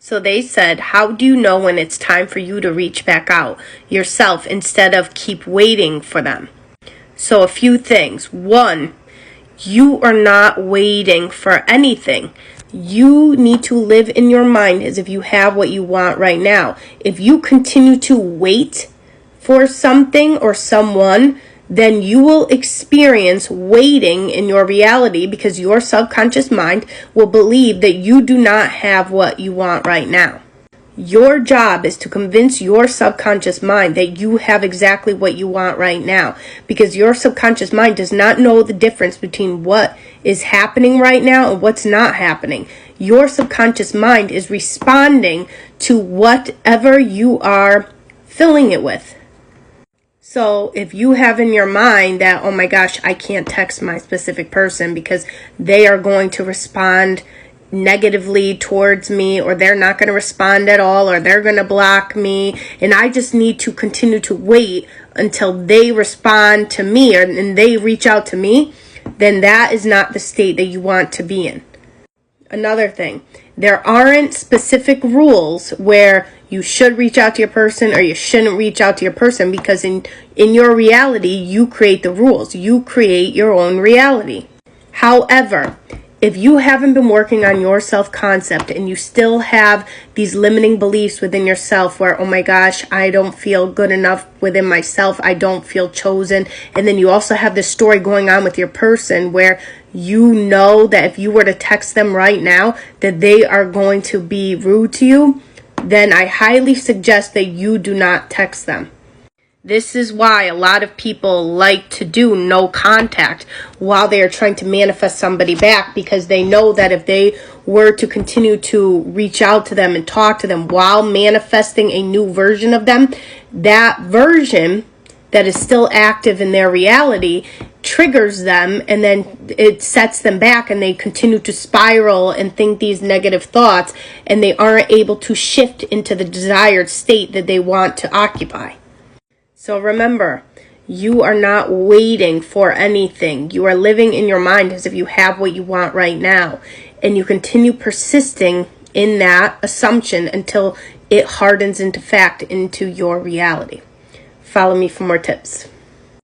So they said, how do you know when it's time for you to reach back out yourself instead of keep waiting for them? So a few things. One, you are not waiting for anything. You need to live in your mind as if you have what you want right now. If you continue to wait for something or someone, then you will experience waiting in your reality because your subconscious mind will believe that you do not have what you want right now. Your job is to convince your subconscious mind that you have exactly what you want right now, because your subconscious mind does not know the difference between what is happening right now and what's not happening. Your subconscious mind is responding to whatever you are filling it with. So if you have in your mind that, oh my gosh, I can't text my specific person because they are going to respond negatively towards me, or they're not going to respond at all, or they're going to block me, and I just need to continue to wait until they respond to me and they reach out to me, then that is not the state that you want to be in. Another thing, there aren't specific rules where you should reach out to your person or you shouldn't reach out to your person, because in your reality, you create the rules. You create your own reality. However, if you haven't been working on your self-concept and you still have these limiting beliefs within yourself where, oh my gosh, I don't feel good enough within myself, I don't feel chosen, and then you also have this story going on with your person where you know that if you were to text them right now that they are going to be rude to you, then I highly suggest that you do not text them. This is why a lot of people like to do no contact while they are trying to manifest somebody back, because they know that if they were to continue to reach out to them and talk to them while manifesting a new version of them, that version that is still active in their reality triggers them, and then it sets them back, and they continue to spiral and think these negative thoughts, and they aren't able to shift into the desired state that they want to occupy. So remember, you are not waiting for anything. You are living in your mind as if you have what you want right now. And you continue persisting in that assumption until it hardens into fact into your reality. Follow me for more tips.